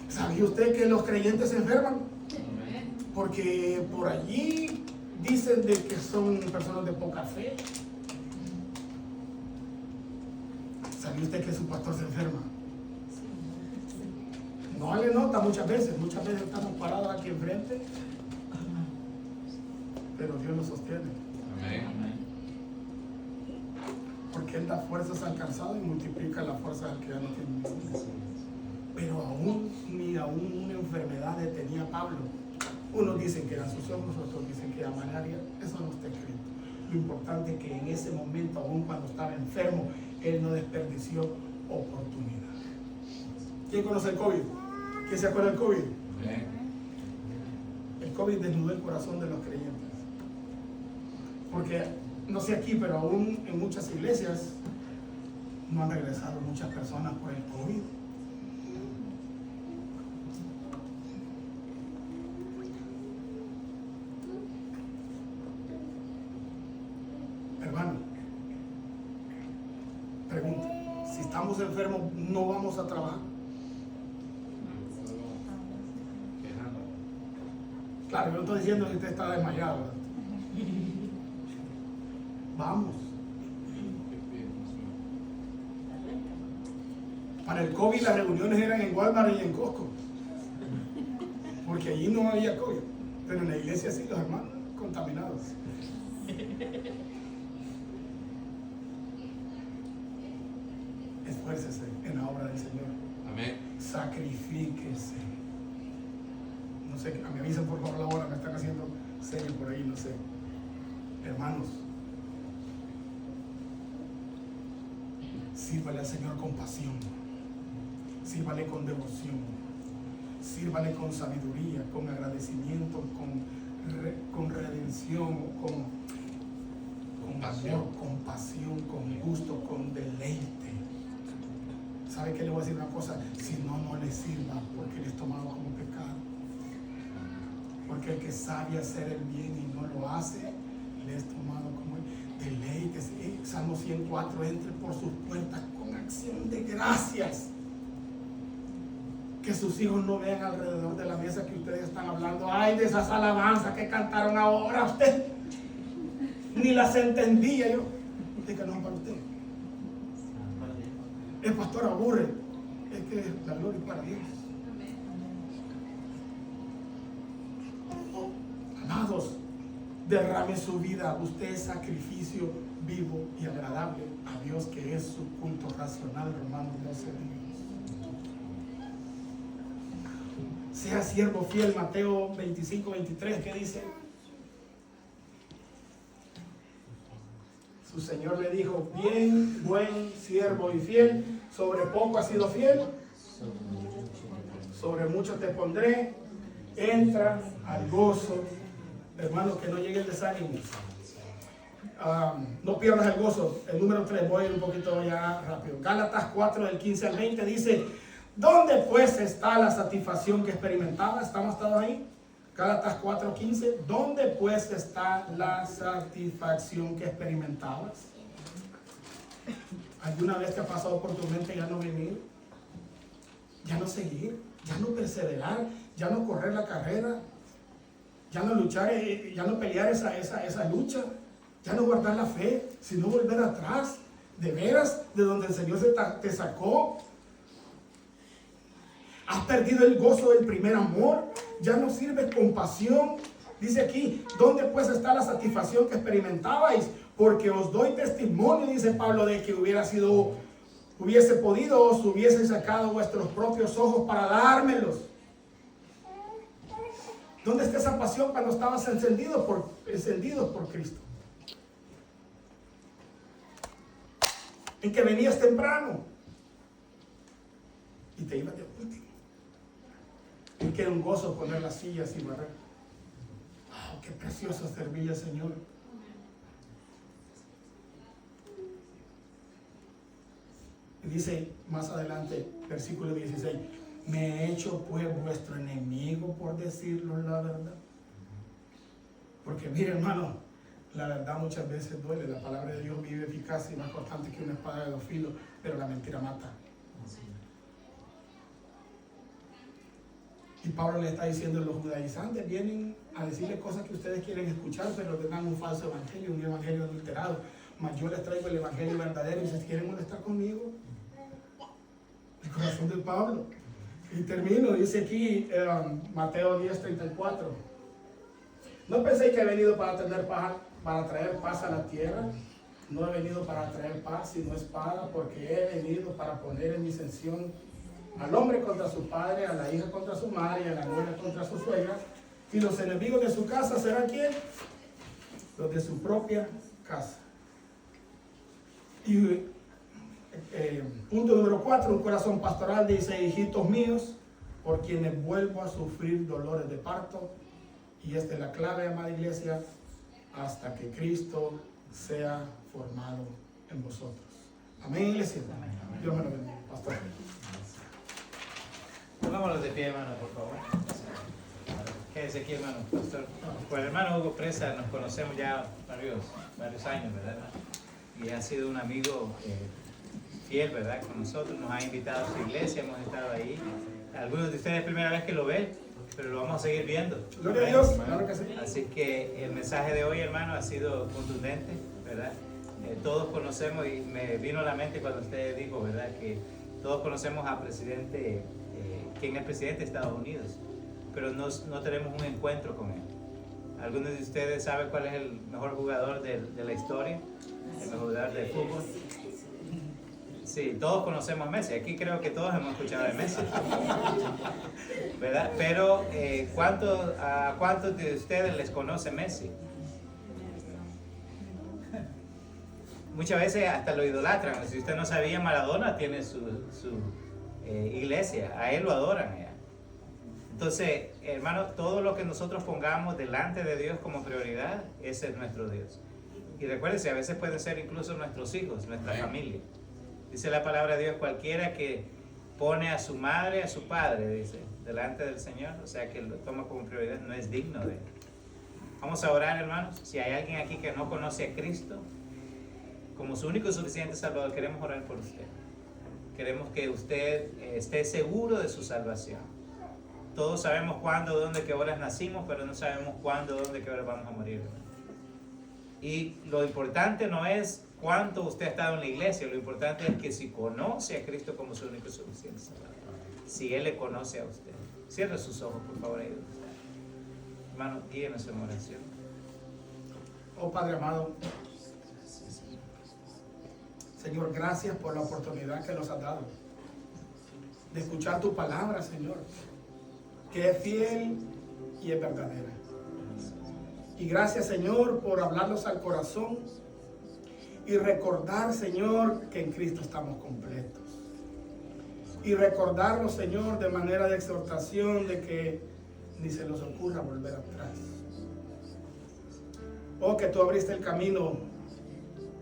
¿Sabía usted que los creyentes se enferman? Porque por allí dicen de que son personas de poca fe. ¿Sabía usted que su pastor se enferma? No le nota muchas veces estamos parados aquí enfrente, pero Dios nos sostiene. Amén. Porque Él da fuerzas al cansado y multiplica la fuerza al que ya no tiene ninguna. Pero ni aún una enfermedad detenía a Pablo. Unos dicen que eran sus ojos, otros dicen que era malaria. Eso no está escrito. Lo importante es que en ese momento, aún cuando estaba enfermo, él no desperdició oportunidad. ¿Quién conoce el COVID? ¿Quién se acuerda del COVID? El COVID desnudó el corazón de los creyentes. Porque, no sé aquí, pero aún en muchas iglesias no han regresado muchas personas por el COVID. Hermano, pregunta, si estamos enfermos, ¿no vamos a trabajar? Claro, yo no estoy diciendo que usted está desmayado. Vamos. Para el COVID las reuniones eran en Walmart y en Costco, porque allí no había COVID, pero en la iglesia sí, los hermanos contaminados. Esfuércese en la obra del Señor. Amén. Sacrifíquese. No sé, me avisan por favor la hora, me están haciendo señas por ahí, no sé. Hermanos, sírvale al Señor con pasión, sírvale con devoción, sírvale con sabiduría, con agradecimiento, con redención, con amor, con pasión, con gusto, con deleite. ¿Sabe qué le voy a decir una cosa? Si no le sirva, porque le es tomado como pecado. Porque el que sabe hacer el bien y no lo hace, le es tomado como deleite. Salmo 104, entre por sus puertas con acción de gracias. Que sus hijos no vean alrededor de la mesa que ustedes están hablando. Ay, de esas alabanzas que cantaron ahora usted. Ni las entendía yo. Usted que no es para usted. El pastor aburre. Es que la gloria es para Dios. Amados, derrame su vida. Usted es sacrificio vivo y agradable a Dios, que es su culto racional. Romanos 12. Sea siervo fiel. Mateo 25, 23. ¿Qué dice? Su Señor le dijo: bien, buen siervo y fiel, sobre poco has sido fiel, sobre mucho te pondré, entra al gozo Hermano, que no llegue el desánimo. No pierdas el gozo. El número 3, voy a ir un poquito ya rápido. Gálatas 4 del 15 al 20 dice: ¿dónde pues está la satisfacción que experimentabas? ¿Estamos todos ahí? Gálatas 4:15. ¿Dónde pues está la satisfacción que experimentabas? ¿Alguna vez te ha pasado por tu mente ya no venir? Ya no seguir, ya no perseverar, ya no correr la carrera, ya no luchar, ya no pelear esa lucha, ya no guardar la fe, sino volver atrás, de veras, de donde el Señor te sacó. Has perdido el gozo del primer amor, ya no sirves con pasión. Dice aquí: ¿dónde pues está la satisfacción que experimentabais? Porque os doy testimonio, dice Pablo, de que hubiese podido, os hubiese sacado vuestros propios ojos para dármelos. ¿Dónde está esa pasión cuando estabas encendidos por Cristo? En que venías temprano y te ibas de último. En que era un gozo poner las sillas y barrer. ¡Oh, qué precioso servirle al Señor! Y dice más adelante, versículo 16: ¿me he hecho pues vuestro enemigo por decirlo la verdad? Porque mire, hermano, la verdad muchas veces duele. La palabra de Dios vive eficaz y más cortante que una espada de 2 filos, pero la mentira mata. Y Pablo le está diciendo: los judaizantes vienen a decirle cosas que ustedes quieren escuchar, pero les dan un falso evangelio, un evangelio adulterado. Mas yo les traigo el evangelio verdadero, y si quieren molestar conmigo, el corazón de Pablo. Y termino, dice aquí Mateo 10:34: no penséis que he venido para traer paz a la tierra. No he venido para traer paz, sino espada, porque he venido para poner en disensión al hombre contra su padre, a la hija contra su madre, y a la nuera contra su suegra. Y los enemigos de su casa serán ¿quién? Los de su propia casa. Y punto número 4, un corazón pastoral. Dice: hijitos míos, por quienes vuelvo a sufrir dolores de parto. Y esta es la clave, amada iglesia: hasta que Cristo sea formado en vosotros. Amén, iglesia. Amén. Dios me lo bendiga, pastor. Pongámonos de pie, hermano, por favor. Quédese aquí, hermano, pastor. Pues el hermano Hugo Presa nos conocemos ya varios años, ¿verdad, hermano? Y ha sido un amigo fiel, ¿verdad?, con nosotros. Nos ha invitado a su iglesia, hemos estado ahí. Algunos de ustedes es la primera vez que lo ven, pero lo vamos a seguir viendo. Gloria a Dios, claro que sí. Así que el mensaje de hoy, hermano, ha sido contundente, ¿verdad? Todos conocemos, y me vino a la mente cuando usted dijo, ¿verdad?, que todos conocemos al presidente, quien es presidente de Estados Unidos, pero no tenemos un encuentro con él. ¿Algunos de ustedes saben cuál es el mejor jugador de la historia? El mejor jugador de fútbol. Sí, todos conocemos a Messi. Aquí creo que todos hemos escuchado de Messi, ¿verdad? Pero ¿a cuántos de ustedes les conoce Messi? Muchas veces hasta lo idolatran. Si usted no sabía, Maradona tiene su iglesia. A él lo adoran allá. Entonces, hermano, todo lo que nosotros pongamos delante de Dios como prioridad, ese es nuestro Dios. Y recuérdense, a veces pueden ser incluso nuestros hijos, nuestra familia. Dice la palabra de Dios: cualquiera que pone a su madre, a su padre, dice, delante del Señor, o sea, que lo toma como prioridad, no es digno de él. Vamos a orar, hermanos. Si hay alguien aquí que no conoce a Cristo como su único y suficiente Salvador, queremos orar por usted. Queremos que usted esté seguro de su salvación. Todos sabemos cuándo, dónde, qué horas nacimos, pero no sabemos cuándo, dónde, qué horas vamos a morir. Y lo importante no es cuánto usted ha estado en la iglesia, lo importante es que si conoce a Cristo como su único y suficiente Salvador, si Él le conoce a usted. Cierre sus ojos, por favor, ahí donde está. Hermano, guíenos en oración. Oh Padre amado, Señor, gracias por la oportunidad que nos has dado de escuchar tu palabra, Señor, que es fiel y es verdadera. Y gracias, Señor, por hablarnos al corazón y recordar, Señor, que en Cristo estamos completos. Y recordarnos, Señor, de manera de exhortación, de que ni se nos ocurra volver atrás. Oh, que tú abriste el camino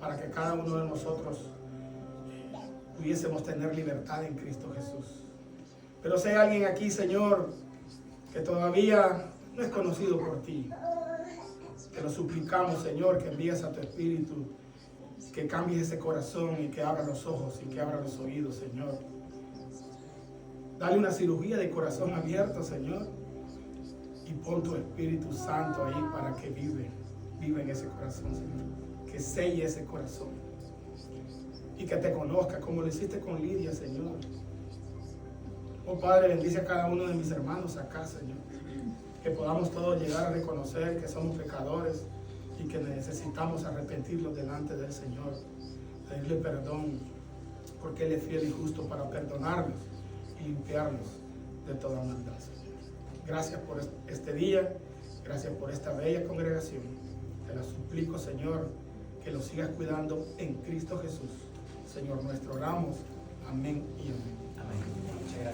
para que cada uno de nosotros pudiésemos tener libertad en Cristo Jesús. Pero si hay alguien aquí, Señor, que todavía no es conocido por ti, te lo suplicamos, Señor, que envíes a tu Espíritu, que cambies ese corazón y que abra los ojos y que abra los oídos, Señor. Dale una cirugía de corazón abierto, Señor, y pon tu Espíritu Santo ahí para que vive en ese corazón, Señor. Que selle ese corazón y que te conozca como lo hiciste con Lidia, Señor. Oh Padre, bendice a cada uno de mis hermanos acá, Señor. Que podamos todos llegar a reconocer que somos pecadores y que necesitamos arrepentirnos delante del Señor, pedirle perdón, porque Él es fiel y justo para perdonarnos y limpiarnos de toda maldad, Señor. Gracias por este día, gracias por esta bella congregación. Te la suplico, Señor, que lo sigas cuidando en Cristo Jesús. Señor nuestro, oramos. Amén y amén.